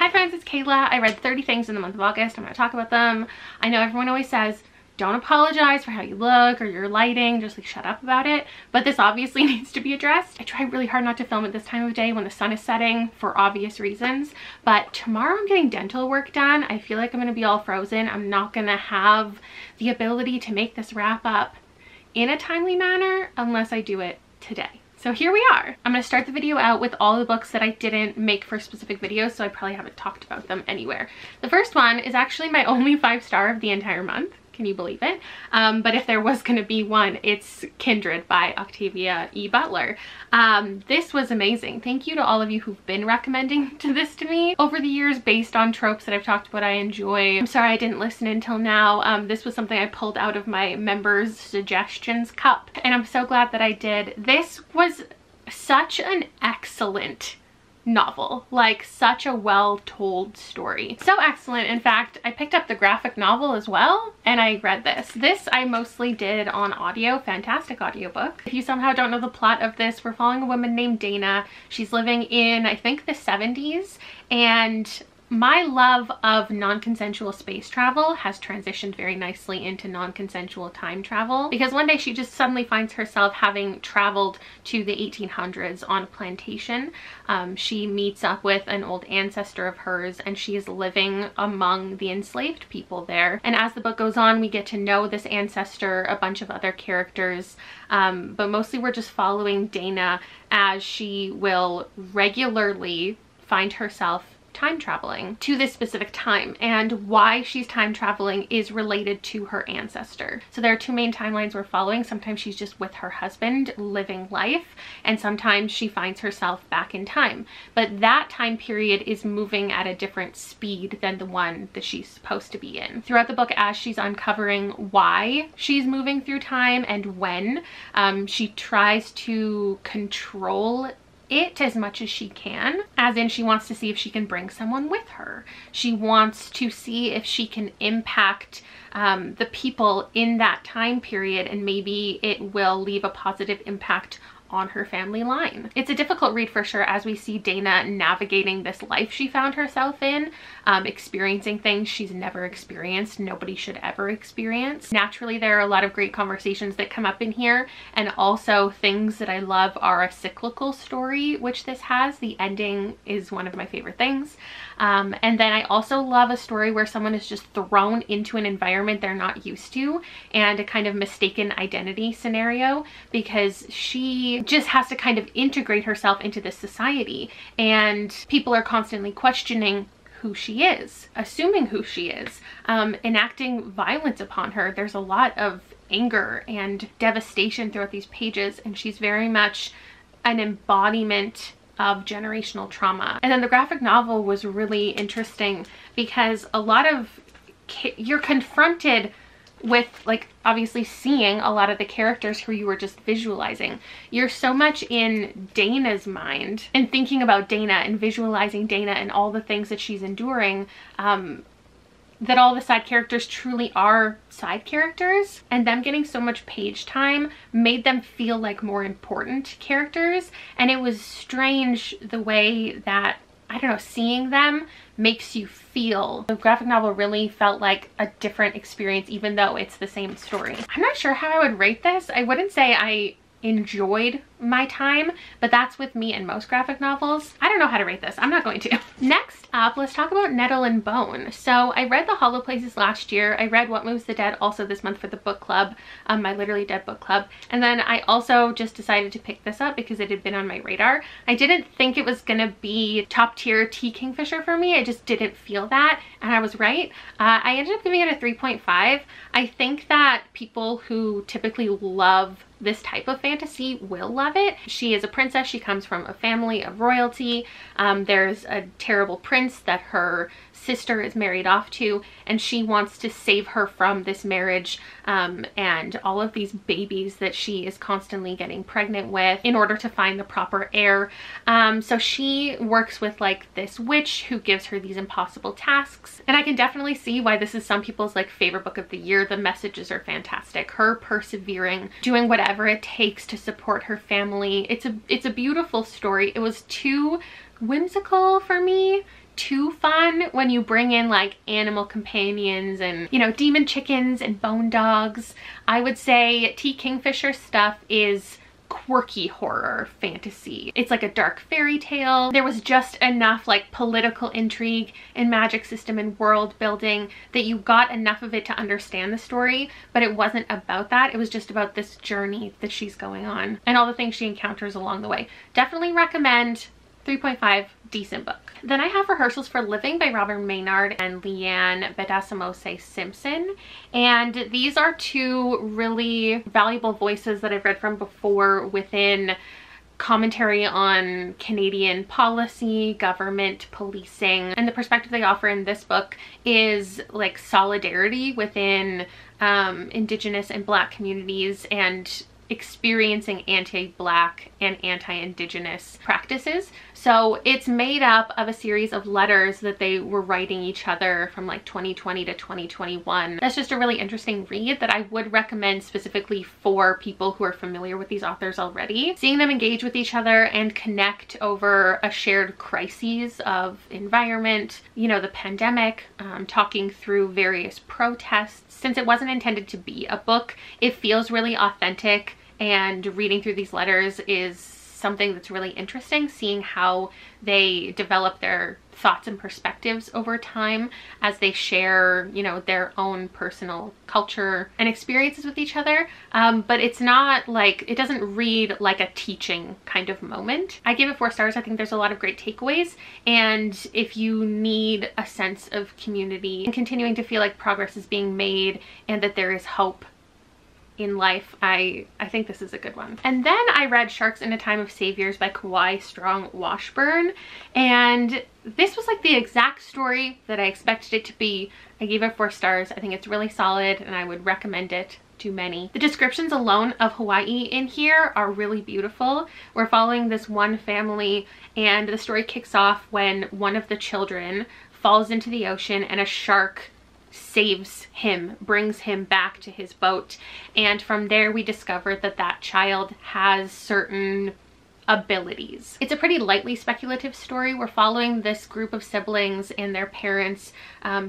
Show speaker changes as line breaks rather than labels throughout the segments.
Hi friends, it's Kayla. I read 30 things in the month of August. I'm going to talk about them. I know everyone always says, don't apologize for how you look or your lighting, just like shut up about it. But this obviously needs to be addressed. I try really hard not to film at this time of day when the sun is setting for obvious reasons. But tomorrow I'm getting dental work done. I feel like I'm going to be all frozen. I'm not going to have the ability to make this wrap up in a timely manner unless I do it today. So here we are. I'm going to start the video out with all the books that I didn't make for specific videos, so I probably haven't talked about them anywhere. The first one is actually my only 5-star of the entire month. Can you believe it? But if there was going to be one, it's Kindred by Octavia E. Butler. This was amazing. Thank you to all of you who've been recommending this to me over the years based on tropes that I've talked about I enjoy. I'm sorry I didn't listen until now. This was something I pulled out of my members suggestions cup, and I'm so glad that I did. This was such an excellent novel, like such a well-told story. So excellent. In fact, I picked up the graphic novel as well and I read this. This I mostly did on audio. Fantastic audiobook. If you somehow don't know the plot of this, we're following a woman named Dana. She's living in, I think, the 70s, and my love of non-consensual space travel has transitioned very nicely into non-consensual time travel, because one day she just suddenly finds herself having traveled to the 1800s on a plantation. She meets up with an old ancestor of hers and she is living among the enslaved people there. And as the book goes on, we get to know this ancestor, a bunch of other characters, but mostly we're just following Dana as she will regularly find herself time traveling to this specific time, and why she's time traveling is related to her ancestor. So there are two main timelines we're following. Sometimes she's just with her husband living life, and sometimes she finds herself back in time, but that time period is moving at a different speed than the one that she's supposed to be in. Throughout the book, as she's uncovering why she's moving through time and when, she tries to control it as much as she can, as in she wants to see if she can bring someone with her. She wants to see if she can impact the people in that time period, and maybe it will leave a positive impact on her family line. It's a difficult read for sure, as we see Dana navigating this life she found herself in, experiencing things she's never experienced, nobody should ever experience. Naturally, there are a lot of great conversations that come up in here, and also things that I love are a cyclical story, which this has. The ending is one of my favorite things. And then I also love a story where someone is just thrown into an environment they're not used to, and a kind of mistaken identity scenario, because she just has to kind of integrate herself into this society, and people are constantly questioning who she is, assuming who she is, enacting violence upon her. There's a lot of anger and devastation throughout these pages, and she's very much an embodiment of generational trauma. And then the graphic novel was really interesting because a lot of you're confronted with, like, obviously seeing a lot of the characters who you were just visualizing. You're so much in Dana's mind and thinking about Dana and visualizing Dana and all the things that she's enduring, that all the side characters truly are side characters, and them getting so much page time made them feel like more important characters. And it was strange the way that, I don't know, seeing them makes you feel. The graphic novel really felt like a different experience, even though it's the same story. I'm not sure how I would rate this. I wouldn't say I enjoyed my time, but that's with me and most graphic novels. I don't know how to rate this. I'm not going to. Next up, let's talk about Nettle and Bone. So I read The Hollow Places last year. I read What Moves the Dead also this month for the book club, my Literally Dead book club. And then I also just decided to pick this up because it had been on my radar. I didn't think it was gonna be top tier T Kingfisher for me. I just didn't feel that, and I was right. I ended up giving it a 3.5. I think that people who typically love this type of fantasy will love it. She is a princess. She comes from a family of royalty. There's a terrible prince that her sister is married off to, and she wants to save her from this marriage and all of these babies that she is constantly getting pregnant with in order to find the proper heir. So she works with like this witch who gives her these impossible tasks, and I can definitely see why this is some people's like favorite book of the year. The messages are fantastic. Her persevering, doing whatever it takes to support her family. It's a beautiful story. It was too whimsical for me too fun when you bring in like animal companions and, you know, demon chickens and bone dogs. I would say T. Kingfisher stuff is quirky horror fantasy. It's like a dark fairy tale. There was just enough like political intrigue and magic system and world building that you got enough of it to understand the story, but it wasn't about that. It was just about this journey that she's going on and all the things she encounters along the way. Definitely recommend. 3.5, decent book. Then I have Rehearsals for Living by Robin Maynard and Leanne Bedasamose Simpson. And these are two really valuable voices that I've read from before within commentary on Canadian policy, government, policing. And the perspective they offer in this book is like solidarity within Indigenous and Black communities and experiencing anti-Black and anti-Indigenous practices. So it's made up of a series of letters that they were writing each other from like 2020 to 2021. That's just a really interesting read that I would recommend specifically for people who are familiar with these authors already. Seeing them engage with each other and connect over a shared crises of environment, you know, the pandemic, talking through various protests. Since it wasn't intended to be a book, it feels really authentic, and reading through these letters is something that's really interesting, seeing how they develop their thoughts and perspectives over time as they share, you know, their own personal culture and experiences with each other. But it's not like, it doesn't read like a teaching kind of moment. I give it 4 stars. I think there's a lot of great takeaways. And if you need a sense of community and continuing to feel like progress is being made and that there is hope in life, I think this is a good one. And then I read Sharks in a Time of Saviors by Kawai Strong Washburn, and this was like the exact story that I expected it to be. I gave it 4 stars. I think it's really solid and I would recommend it to many. The descriptions alone of Hawaii in here are really beautiful. We're following this one family and the story kicks off when one of the children falls into the ocean and a shark saves him, brings him back to his boat, and from there we discover that that child has certain abilities. It's a pretty lightly speculative story. We're following this group of siblings and their parents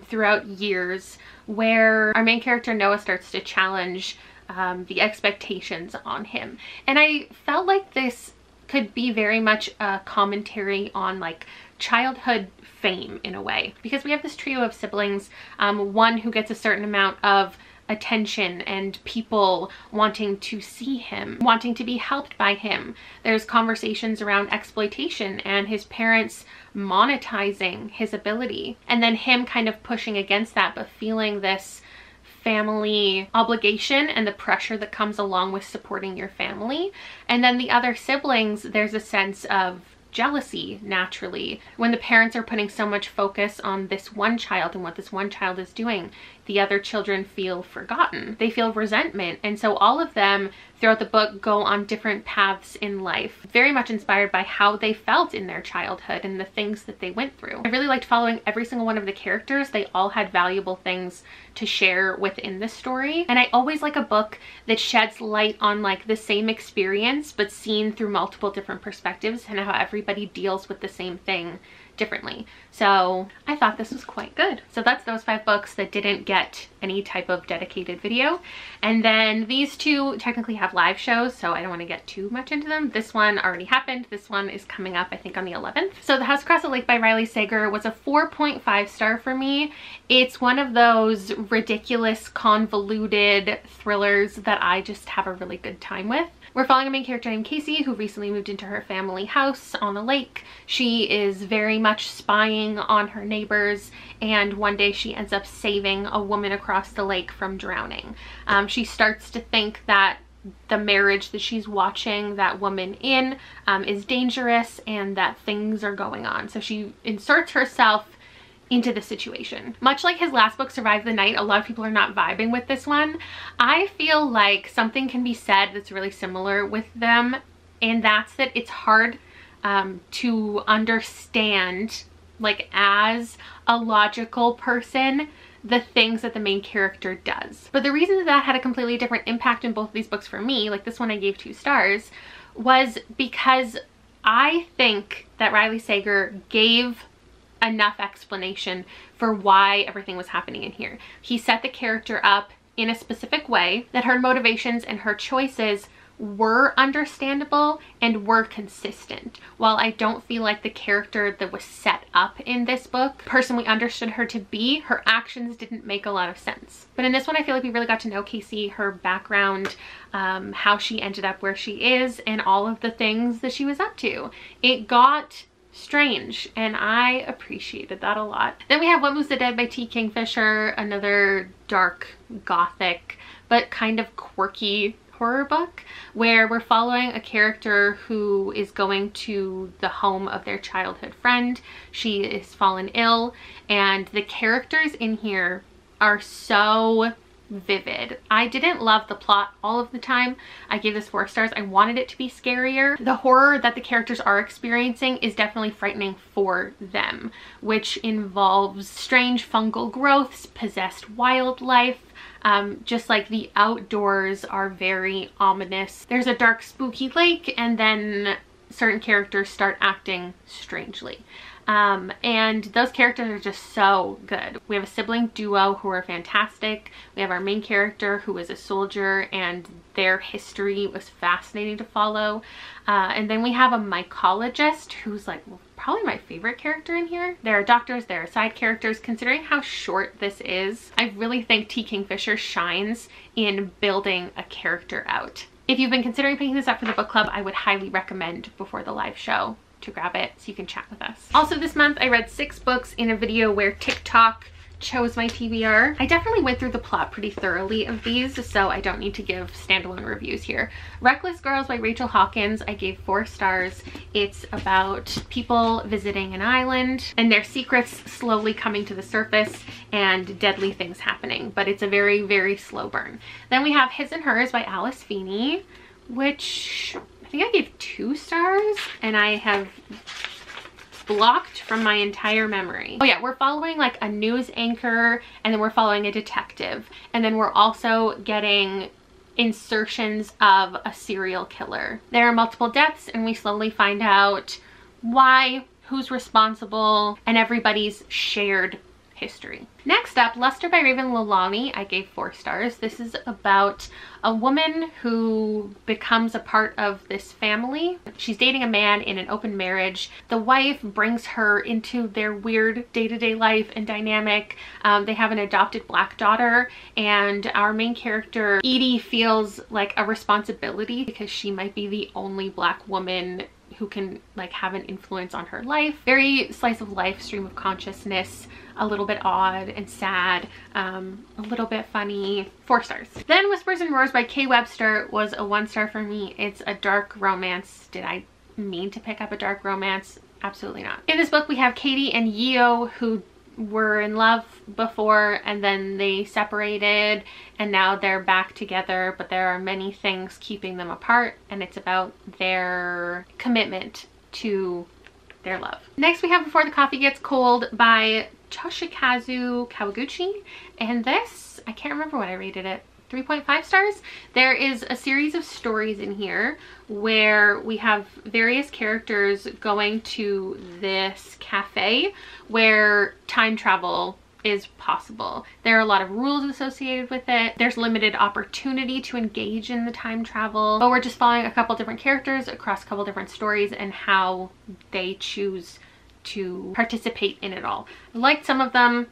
throughout years, where our main character Noah starts to challenge the expectations on him, and I felt like this could be very much a commentary on like childhood fame in a way, because we have this trio of siblings, one who gets a certain amount of attention and people wanting to see him, wanting to be helped by him. There's conversations around exploitation and his parents monetizing his ability, and then him kind of pushing against that but feeling this family obligation and the pressure that comes along with supporting your family. And then the other siblings, there's a sense of jealousy naturally when the parents are putting so much focus on this one child and what this one child is doing. The other children feel forgotten. They feel resentment, and so all of them throughout the book go on different paths in life, very much inspired by how they felt in their childhood and the things that they went through. I really liked following every single one of the characters. They all had valuable things to share within the story, and I always like a book that sheds light on like the same experience but seen through multiple different perspectives and how everybody deals with the same thing differently. So I thought this was quite good. So that's those 5 books that didn't get any type of dedicated video. And then these 2 technically have live shows, so I don't want to get too much into them. This one already happened. This one is coming up, I think, on the 11th. So The House Across the Lake by Riley Sager was a 4.5 star for me. It's one of those ridiculous, convoluted thrillers that I just have a really good time with. We're following a main character named Casey who recently moved into her family house on the lake. She is very much spying on her neighbors, and one day she ends up saving a woman across the lake from drowning. She starts to think that the marriage that she's watching that woman in is dangerous and that things are going on. So she inserts herself into the situation. Much like his last book, Survive the Night, a lot of people are not vibing with this one. I feel like something can be said that's really similar with them, and that's that it's hard to understand, like as a logical person, the things that the main character does. But the reason that had a completely different impact in both of these books for me, like this one I gave 2 stars, was because I think that Riley Sager gave enough explanation for why everything was happening in here. He set the character up in a specific way that her motivations and her choices were understandable and were consistent. While I don't feel like the character that was set up in this book, the person we understood her to be, her actions didn't make a lot of sense. But in this one, I feel like we really got to know Casey, her background, how she ended up where she is, and all of the things that she was up to. It got strange, and I appreciated that a lot. Then we have What Moves the Dead by T. Kingfisher, another dark, gothic, but kind of quirky horror book where we're following a character who is going to the home of their childhood friend. She is fallen ill, and the characters in here are so vivid. I didn't love the plot all of the time. I gave this 4 stars. I wanted it to be scarier. The horror that the characters are experiencing is definitely frightening for them, which involves strange fungal growths, possessed wildlife, just like the outdoors are very ominous. There's a dark, spooky lake, and then certain characters start acting strangely. And those characters are just so good. We have a sibling duo who are fantastic. We have our main character who is a soldier, and their history was fascinating to follow. And then we have a mycologist who's like probably my favorite character in here. There are doctors, there are side characters. Considering how short this is, I really think T. Kingfisher shines in building a character out. If you've been considering picking this up for the book club, I would highly recommend before the live show to grab it so you can chat with us. Also this month I read 6 books in a video where TikTok chose my TBR. I definitely went through the plot pretty thoroughly of these, so I don't need to give standalone reviews here. Reckless Girls by Rachel Hawkins, I gave 4 stars. It's about people visiting an island and their secrets slowly coming to the surface and deadly things happening, but it's a very, very slow burn. Then we have His and Hers by Alice Feeney, which I think I gave 2 stars, and I have blocked from my entire memory. Oh yeah, we're following like a news anchor, and then we're following a detective, and then we're also getting insertions of a serial killer. There are multiple deaths, and we slowly find out why, who's responsible, and everybody's shared history. Next up, Luster by Raven Lalani, I gave 4 stars. This is about a woman who becomes a part of this family. She's dating a man in an open marriage. The wife brings her into their weird day-to-day life and dynamic. They have an adopted black daughter, and our main character, Edie, feels like a responsibility because she might be the only black woman who can like have an influence on her life. Very slice of life, stream of consciousness, a little bit odd and sad, a little bit funny. 4 stars. Then Whispers and Roars by Kay Webster was a 1 star for me. It's a dark romance. Did I mean to pick up a dark romance? Absolutely not. In this book we have Katie and Yeo, who were in love before and then they separated, and now they're back together, but there are many things keeping them apart, and it's about their commitment to their love. Next we have Before the Coffee Gets Cold by Toshikazu Kawaguchi, and this, I can't remember what I rated it, 3.5 stars. There is a series of stories in here where we have various characters going to this cafe where time travel is possible. There are a lot of rules associated with it. There's limited opportunity to engage in the time travel, but we're just following a couple different characters across a couple different stories and how they choose to participate in it all. I liked some of them.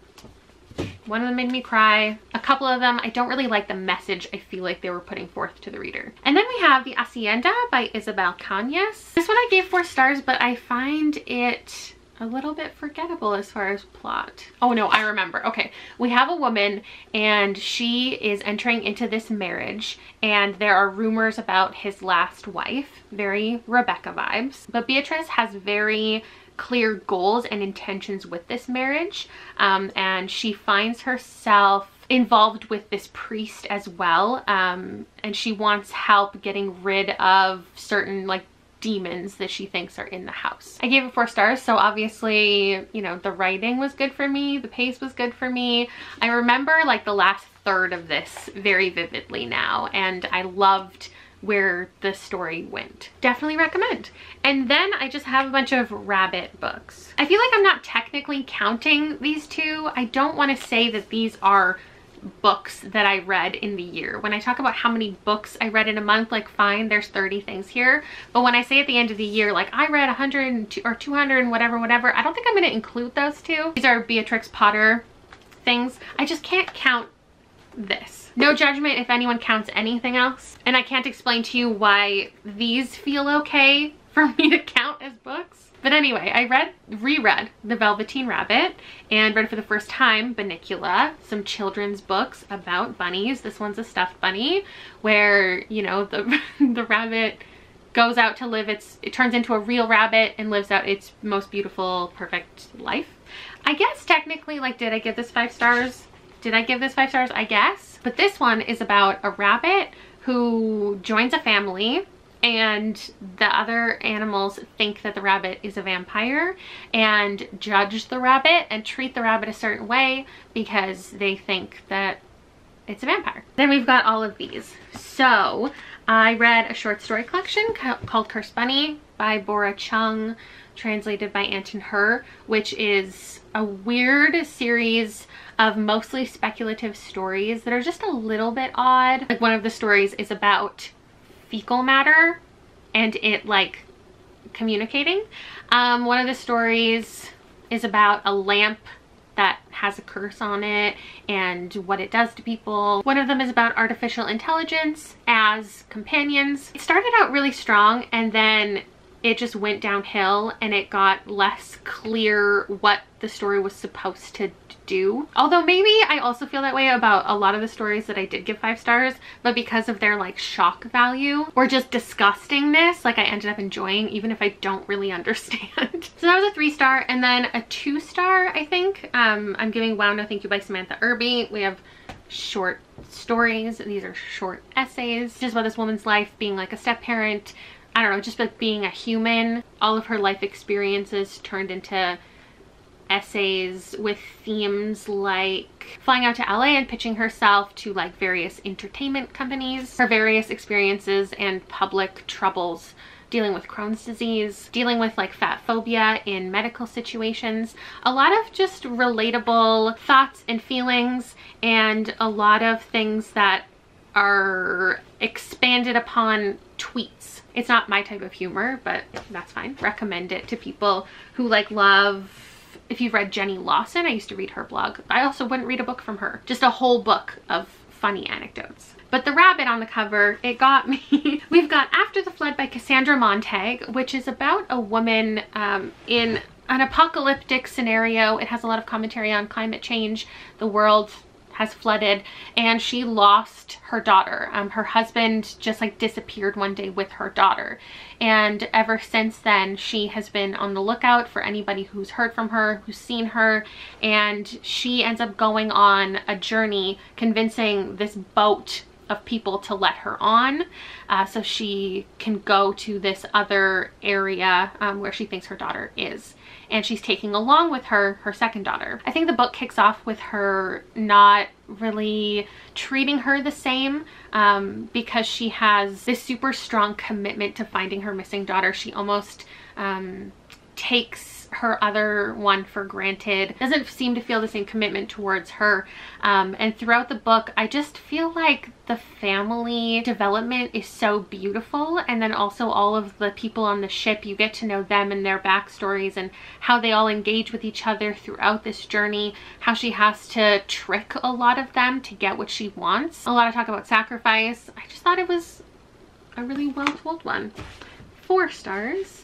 One of them made me cry. A couple of them, I don't really like the message I feel like they were putting forth to the reader. And then we have The Hacienda by Isabel Cañas. This one I gave 4 stars, but I find it a little bit forgettable as far as plot. Oh no, I remember. Okay, we have a woman and she is entering into this marriage, and there are rumors about his last wife. Very Rebecca vibes. But Beatrice has very clear goals and intentions with this marriage, and she finds herself involved with this priest as well, and she wants help getting rid of certain like demons that she thinks are in the house. I gave it 4 stars, so obviously, you know, the writing was good for me, the pace was good for me. I remember like the last third of this very vividly now, and I loved where the story went. Definitely recommend. And then I just have a bunch of rabbit books. I feel like I'm not technically counting these two. I don't want to say that these are books that I read in the year. When I talk about how many books I read in a month, like fine, there's 30 things here. But when I say at the end of the year, like I read 100 or 200 and whatever, I don't think I'm going to include those two. These are Beatrix Potter things. I just can't count this. No judgment if anyone counts anything else. And I can't explain to you why these feel okay for me to count as books. But anyway, I reread The Velveteen Rabbit and read for the first time Bunnicula, some children's books about bunnies. This one's a stuffed bunny where, you know, the rabbit goes out to live it turns into a real rabbit and lives out its most beautiful, perfect life. I guess technically, like, did I give this 5 stars? Did I give this 5 stars? I guess. But this one is about a rabbit who joins a family, and the other animals think that the rabbit is a vampire and judge the rabbit and treat the rabbit a certain way because they think that it's a vampire. Then we've got all of these. So I read a short story collection called Cursed Bunny by Bora Chung, translated by Anton Her, which is a weird series of mostly speculative stories that are just a little bit odd. Like, one of the stories is about fecal matter and it like communicating. One of the stories is about a lamp that has a curse on it and what it does to people. One of them is about artificial intelligence as companions. It started out really strong and then it just went downhill and it got less clear what the story was supposed to do. Although maybe I also feel that way about a lot of the stories that I did give 5 stars, but because of their like shock value or just disgustingness, like I ended up enjoying even if I don't really understand. So that was a 3-star, and then a 2-star, I think. I'm giving Wow No Thank You by Samantha Irby. We have short stories. These are short essays just about this woman's life being like a step parent. I don't know, just like being a human. All of her life experiences turned into essays with themes like flying out to LA and pitching herself to like various entertainment companies, her various experiences and public troubles dealing with Crohn's disease, dealing with like fat phobia in medical situations, a lot of just relatable thoughts and feelings, and a lot of things that are expanded upon tweets. It's not my type of humor, but that's fine. Recommend it to people who like love. If you've read Jenny Lawson, I used to read her blog. I also wouldn't read a book from her. Just a whole book of funny anecdotes. But the rabbit on the cover, it got me. We've got After the Flood by Cassandra Montag, which is about a woman in an apocalyptic scenario. It has a lot of commentary on climate change. The world has flooded and she lost her daughter. Her husband just like disappeared one day with her daughter, and ever since then she has been on the lookout for anybody who's heard from her, who's seen her, and she ends up going on a journey convincing this boat of people to let her on so she can go to this other area where she thinks her daughter is. And she's taking along with her her second daughter. I think the book kicks off with her not really treating her the same because she has this super strong commitment to finding her missing daughter. She almost takes her other one for granted, doesn't seem to feel the same commitment towards her, and throughout the book I just feel like the family development is so beautiful, and then also all of the people on the ship, you get to know them and their backstories and how they all engage with each other throughout this journey, how she has to trick a lot of them to get what she wants. A lot of talk about sacrifice. I just thought it was a really well told one. 4 stars.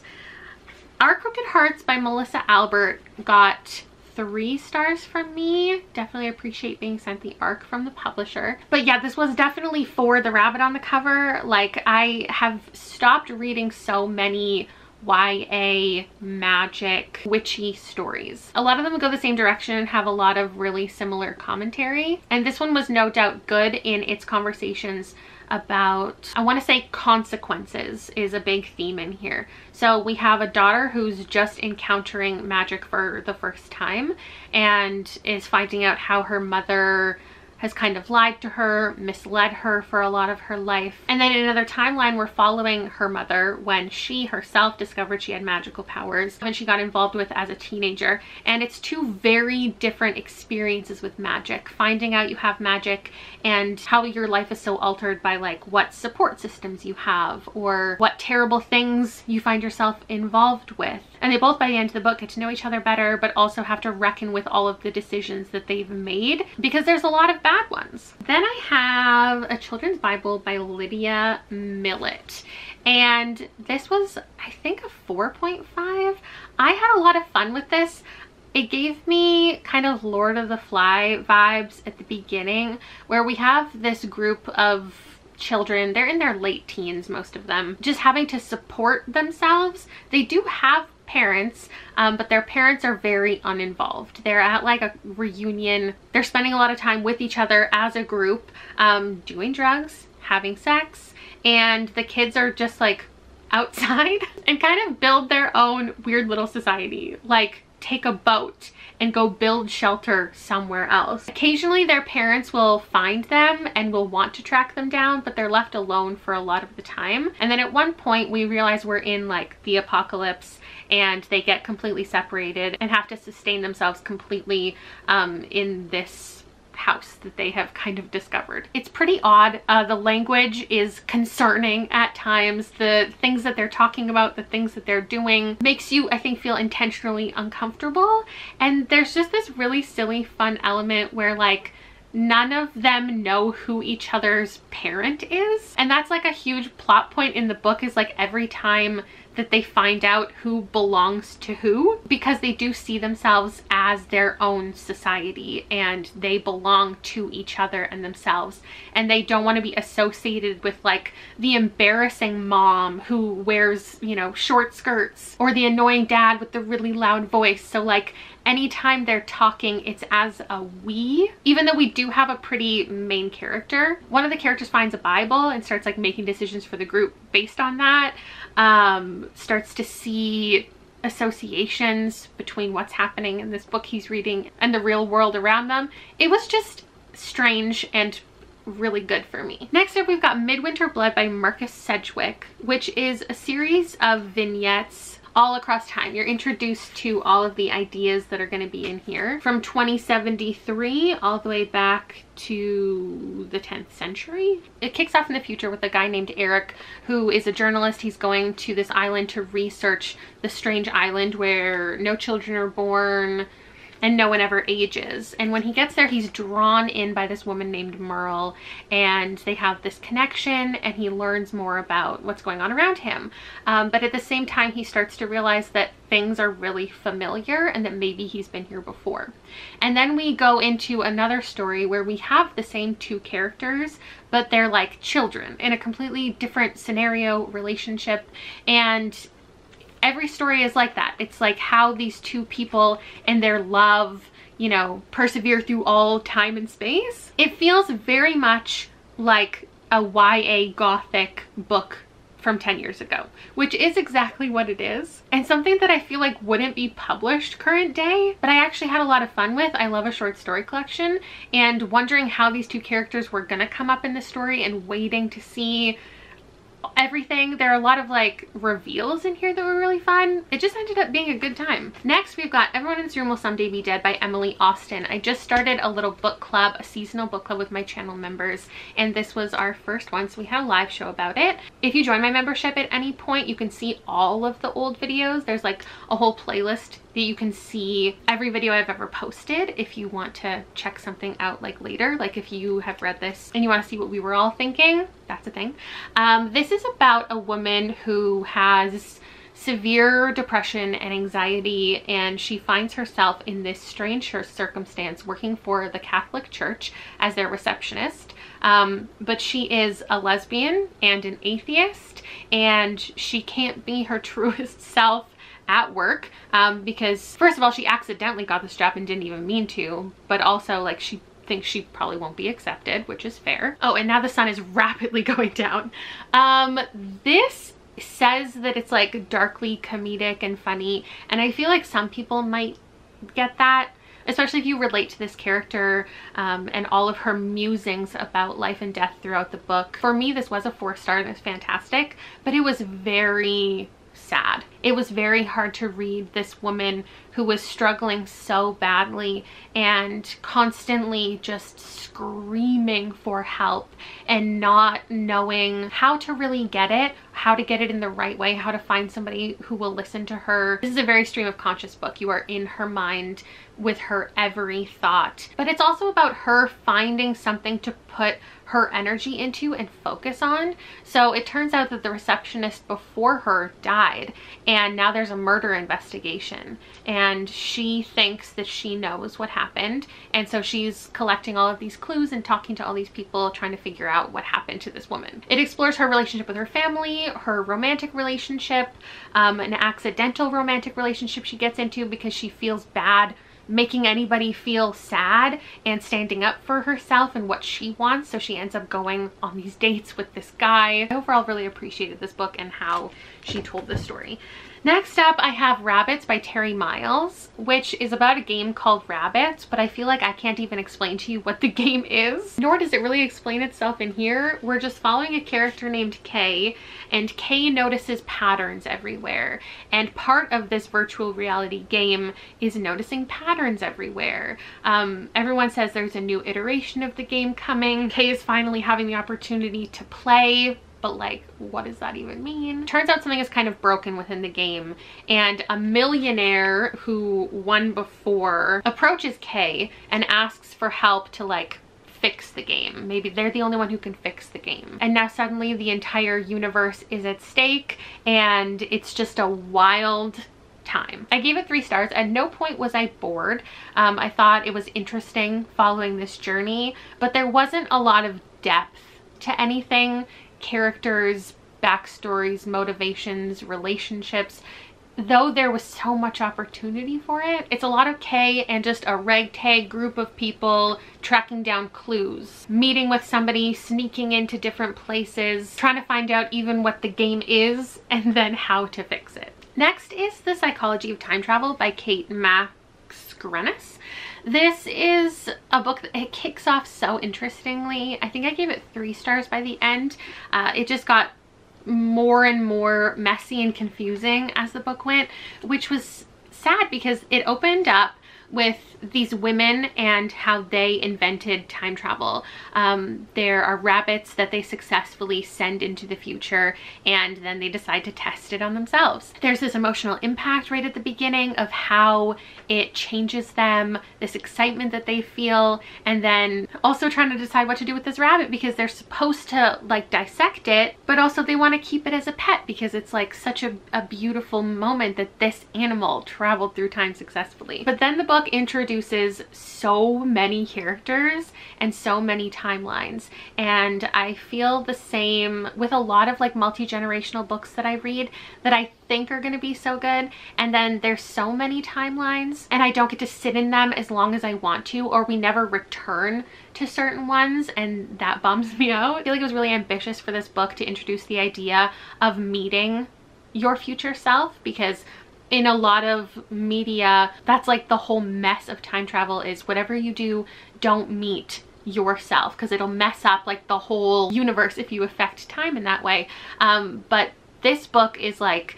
Our Crooked Hearts by Melissa Albert got 3 stars from me. Definitely appreciate being sent the ARC from the publisher. But yeah, this was definitely for the rabbit on the cover. Like, I have stopped reading so many YA magic witchy stories. A lot of them go the same direction and have a lot of really similar commentary. And this one was no doubt good in its conversations about, I want to say, consequences is a big theme in here. So we have a daughter who's just encountering magic for the first time and is finding out how her mother has kind of lied to her, misled her for a lot of her life. And then in another timeline, we're following her mother when she herself discovered she had magical powers and she got involved with as a teenager. And it's two very different experiences with magic. Finding out you have magic and how your life is so altered by like what support systems you have or what terrible things you find yourself involved with. And they both by the end of the book get to know each other better, but also have to reckon with all of the decisions that they've made, because there's a lot of bad ones. Then I have a children's Bible by Lydia Millett. And this was, I think, a 4.5. I had a lot of fun with this. It gave me kind of Lord of the Fly vibes at the beginning, where we have this group of children, they're in their late teens, most of them, just having to support themselves. They do have parents, but their parents are very uninvolved. They're at like a reunion. They're spending a lot of time with each other as a group, doing drugs, having sex, and the kids are just like outside and kind of build their own weird little society, like take a boat and go build shelter somewhere else. Occasionally their parents will find them and will want to track them down, but they're left alone for a lot of the time. And then at one point we realize we're in like the apocalypse and they get completely separated and have to sustain themselves completely in this house that they have kind of discovered. It's pretty odd. The language is concerning at times. The things that they're talking about, the things that they're doing makes you, I think, feel intentionally uncomfortable. And there's just this really silly, fun element where like none of them know who each other's parent is. And that's like a huge plot point in the book, is like every time that they find out who belongs to who, because they do see themselves as their own society and they belong to each other and themselves, and they don't want to be associated with like the embarrassing mom who wears, you know, short skirts, or the annoying dad with the really loud voice. So like anytime they're talking, it's as a we, even though we do have a pretty main character. One of the characters finds a Bible and starts like making decisions for the group based on that. Starts to see associations between what's happening in this book he's reading and the real world around them. It was just strange and really good for me. Next up, we've got Midwinter Blood by Marcus Sedgwick, which is a series of vignettes all across time. You're introduced to all of the ideas that are going to be in here from 2073 all the way back to the 10th century. It kicks off in the future with a guy named Eric, who is a journalist. He's going to this island to research the strange island where no children are born and no one ever ages. And when he gets there, he's drawn in by this woman named Merle, and they have this connection and he learns more about what's going on around him. But at the same time, he starts to realize that things are really familiar and that maybe he's been here before. And then we go into another story where we have the same two characters, but they're like children in a completely different scenario, relationship, and every story is like that. It's like how these two people and their love, you know, persevere through all time and space. It feels very much like a YA gothic book from 10 years ago, which is exactly what it is, and something that I feel like wouldn't be published current day, but I actually had a lot of fun with. I love a short story collection, and wondering how these two characters were gonna come up in the story and waiting to see everything. There are a lot of like reveals in here that were really fun. It just ended up being a good time. Next, we've got Everyone in This Room Will Someday Be Dead by Emily Austen. I just started a little book club, a seasonal book club with my channel members, and this was our first one, so we had a live show about it. If you join my membership at any point, you can see all of the old videos. There's like a whole playlist that you can see every video I've ever posted if you want to check something out like later. Like if you have read this and you want to see what we were all thinking, that's a thing. This is about a woman who has severe depression and anxiety, and she finds herself in this strange circumstance working for the Catholic Church as their receptionist. But she is a lesbian and an atheist, and she can't be her truest self at work because first of all, she accidentally got this job and didn't even mean to, but also like she thinks she probably won't be accepted, which is fair. Oh, and now the sun is rapidly going down. This says that it's like darkly comedic and funny, and I feel like some people might get that, especially if you relate to this character and all of her musings about life and death throughout the book. For me, this was a 4-star and it's fantastic, but it was very sad. It was very hard to read this woman who was struggling so badly and constantly just screaming for help and not knowing how to really get it, how to get it in the right way, how to find somebody who will listen to her. This is a very stream of conscious book. You are in her mind with her every thought, but it's also about her finding something to put her energy into and focus on. So it turns out that the receptionist before her died, and now there's a murder investigation, and she thinks that she knows what happened, and so she's collecting all of these clues and talking to all these people trying to figure out what happened to this woman. It explores her relationship with her family, her romantic relationship, an accidental romantic relationship she gets into because she feels bad making anybody feel sad and standing up for herself and what she wants, so she ends up going on these dates with this guy. I overall really appreciated this book and how she told the story. Next up, I have Rabbits by Terry Miles, which is about a game called Rabbits, but I feel like I can't even explain to you what the game is, nor does it really explain itself in here. We're just following a character named Kay, and Kay notices patterns everywhere, and part of this virtual reality game is noticing patterns everywhere. Everyone says there's a new iteration of the game coming. Kay is finally having the opportunity to play, but like, what does that even mean? Turns out something is kind of broken within the game, and a millionaire who won before approaches Kay and asks for help to like fix the game. Maybe they're the only one who can fix the game. And now suddenly the entire universe is at stake, and it's just a wild time. I gave it 3 stars. At no point was I bored. I thought it was interesting following this journey, but there wasn't a lot of depth to anything. Characters, backstories, motivations, relationships. Though there was so much opportunity for it, it's a lot of Kay and just a ragtag group of people tracking down clues, meeting with somebody, sneaking into different places, trying to find out even what the game is and then how to fix it. Next is The Psychology of Time Travel by Kate Mascarenhas. This is a book that it kicks off so interestingly. I think I gave it 3 stars by the end. It just got more and more messy and confusing as the book went, which was sad because it opened up with these women and how they invented time travel. There are rabbits that they successfully send into the future, and then they decide to test it on themselves. There's this emotional impact right at the beginning of how it changes them, this excitement that they feel, and then also trying to decide what to do with this rabbit because they're supposed to like dissect it, but also they want to keep it as a pet because it's like such a beautiful moment that this animal traveled through time successfully. But then the book introduces so many characters and so many timelines, and I feel the same with a lot of like multi-generational books that I read that I think are going to be so good, and then there's so many timelines and I don't get to sit in them as long as I want to, or we never return to certain ones, and that bums me out. I feel like it was really ambitious for this book to introduce the idea of meeting your future self, because in a lot of media, that's like the whole mess of time travel is whatever you do, don't meet yourself because it'll mess up like the whole universe if you affect time in that way. But this book is like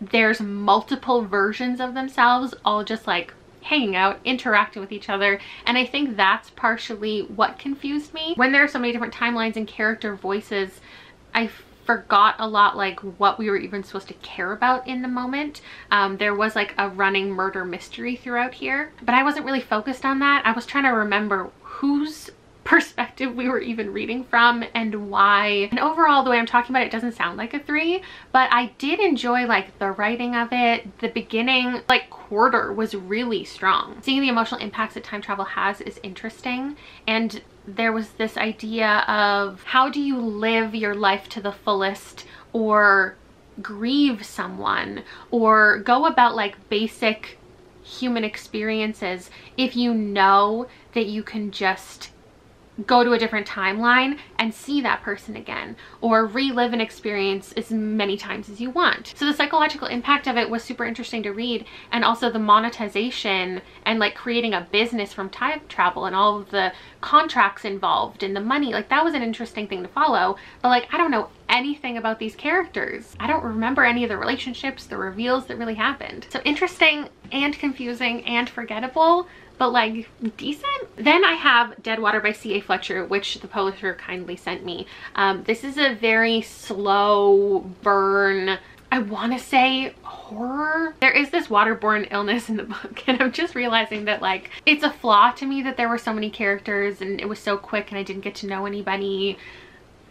there's multiple versions of themselves all just like hanging out, interacting with each other, and I think that's partially what confused me. When there are so many different timelines and character voices, I forgot a lot like what we were even supposed to care about in the moment. There was like a running murder mystery throughout here, but I wasn't really focused on that. I was trying to remember whose perspective we were even reading from and why. And overall, the way I'm talking about it doesn't sound like a 3, but I did enjoy like the writing of it. The beginning like quarter was really strong. Seeing the emotional impacts that time travel has is interesting, and there was this idea of how do you live your life to the fullest, or grieve someone, or go about like basic human experiences if you know that you can just go to a different timeline and see that person again, or relive an experience as many times as you want. So the psychological impact of it was super interesting to read, and also the monetization and like creating a business from time travel and all of the contracts involved and the money, like that was an interesting thing to follow. But like, I don't know anything about these characters. I don't remember any of the relationships, the reveals that really happened. So interesting and confusing and forgettable, but like decent. Then I have Deadwater by C.A. Fletcher, which the publisher kindly sent me. This is a very slow burn, I want to say horror. There is this waterborne illness in the book, and I'm just realizing that like it's a flaw to me that there were so many characters and it was so quick and I didn't get to know anybody.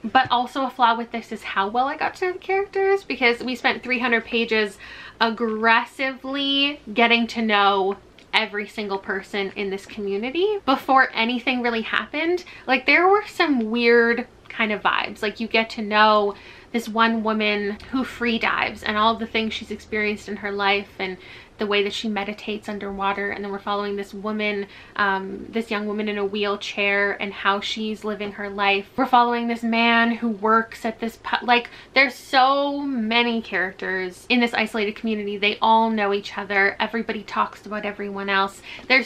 But also a flaw with this is how well I got to know the characters, because we spent 300 pages aggressively getting to know every single person in this community before anything really happened. Like there were some weird kind of vibes. Like you get to know this one woman who free dives and all the things she's experienced in her life and the way that she meditates underwater, and then we're following this woman, this young woman in a wheelchair and how she's living her life. We're following this man who works at this like there's so many characters in this isolated community. They all know each other, everybody talks about everyone else. There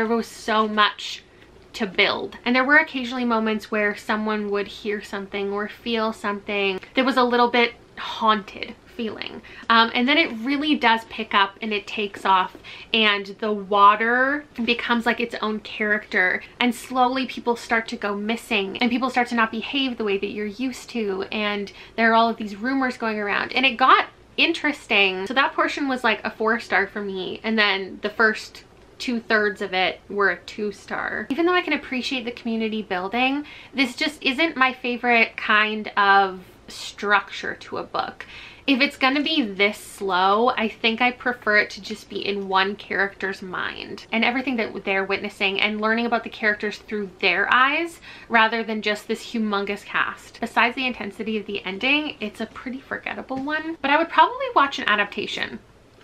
was so much to build, and there were occasionally moments where someone would hear something or feel something that was a little bit haunted feeling, and then it really does pick up and it takes off, and the water becomes like its own character, and slowly people start to go missing and people start to not behave the way that you're used to, and there are all of these rumors going around, and it got interesting. So that portion was like a 4-star for me, and then the first 2/3 of it were a 2-star. Even though I can appreciate the community building, this just isn't my favorite kind of structure to a book. If it's gonna be this slow, I think I prefer it to just be in one character's mind and everything that they're witnessing and learning about the characters through their eyes rather than just this humongous cast. Besides the intensity of the ending, it's a pretty forgettable one, but I would probably watch an adaptation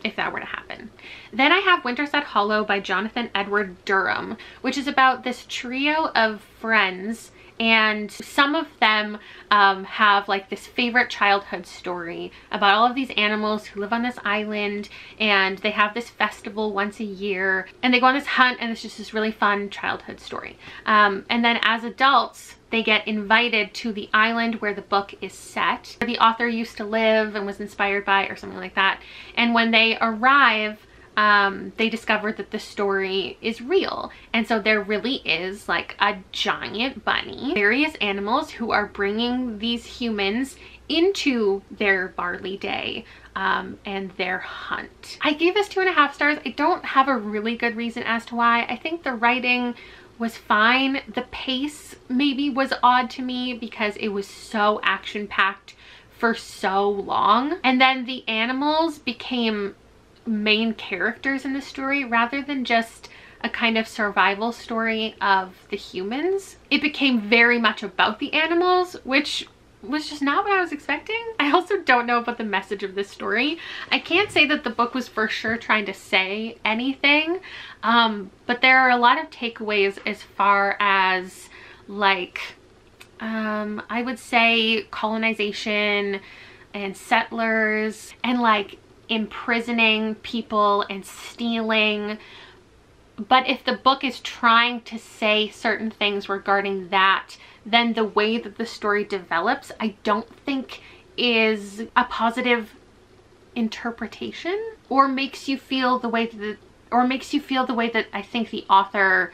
if that were to happen. Then I have Winterset Hollow by Jonathan Edward Durham, which is about this trio of friends, and some of them have like this favorite childhood story about all of these animals who live on this island, and they have this festival once a year and they go on this hunt, and it's just this really fun childhood story. And then as adults, they get invited to the island where the book is set, where the author used to live and was inspired by, or something like that. And when they arrive, they discover that the story is real, and so there really is like a giant bunny, various animals who are bringing these humans into their barley day and their hunt. I gave this 2.5 stars. I don't have a really good reason as to why. I think the writing was fine. The pace maybe was odd to me because it was so action-packed for so long, and then the animals became main characters in the story rather than just a kind of survival story of the humans. It became very much about the animals, which was just not what I was expecting. I also don't know about the message of this story. I can't say that the book was for sure trying to say anything, but there are a lot of takeaways as far as like I would say colonization and settlers and like imprisoning people and stealing. But if the book is trying to say certain things regarding that, then the way that the story develops, I don't think is a positive interpretation, or makes you feel the way that I think the author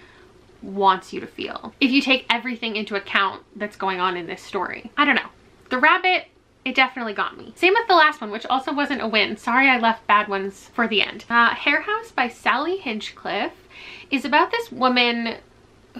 wants you to feel, if you take everything into account that's going on in this story. I don't know. The rabbit, it definitely got me. Same with the last one, which also wasn't a win. Sorry I left bad ones for the end. Hare House by Sally Hinchcliffe is about this woman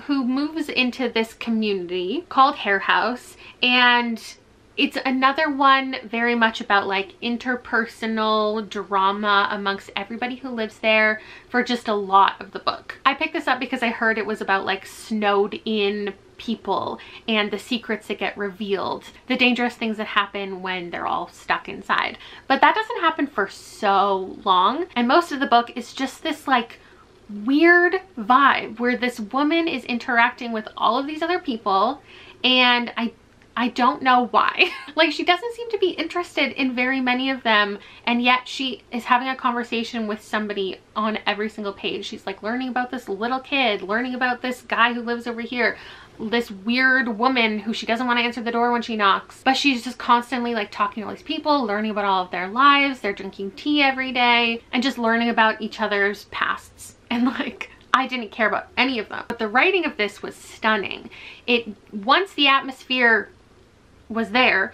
who moves into this community called Hare House, and it's another one very much about like interpersonal drama amongst everybody who lives there for just a lot of the book. I picked this up because I heard it was about like snowed in people and the secrets that get revealed, the dangerous things that happen when they're all stuck inside. But that doesn't happen for so long, and most of the book is just this like weird vibe where this woman is interacting with all of these other people, and I don't know why. Like, she doesn't seem to be interested in very many of them, and yet she is having a conversation with somebody on every single page. She's like learning about this little kid, learning about this guy who lives over here, this weird woman who she doesn't want to answer the door when she knocks, but she's just constantly like talking to all these people, learning about all of their lives. They're drinking tea every day and just learning about each other's pasts. And like, I didn't care about any of them, but the writing of this was stunning. Once the atmosphere was there,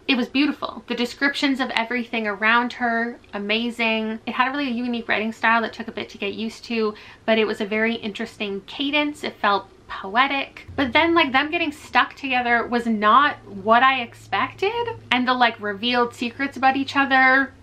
it was beautiful. The descriptions of everything around her, amazing. It had a really unique writing style that took a bit to get used to, but it was a very interesting cadence. It felt poetic, but then like them getting stuck together was not what I expected, and the like revealed secrets about each other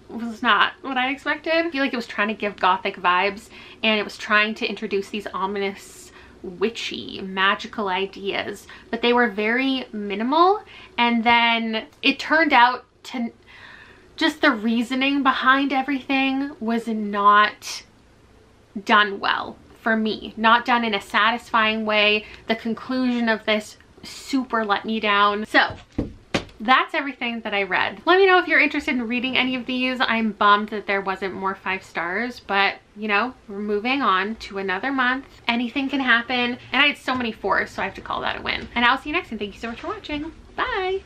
was not what I expected. I feel like it was trying to give gothic vibes, and it was trying to introduce these ominous, witchy, magical ideas, but they were very minimal. And then it turned out to just the reasoning behind everything was not done well for me, not done in a satisfying way. The conclusion of this super let me down. So that's everything that I read. Let me know if you're interested in reading any of these. I'm bummed that there wasn't more 5 stars, but you know, we're moving on to another month. Anything can happen. And I had so many 4s, so I have to call that a win. And I'll see you next time. Thank you so much for watching. Bye.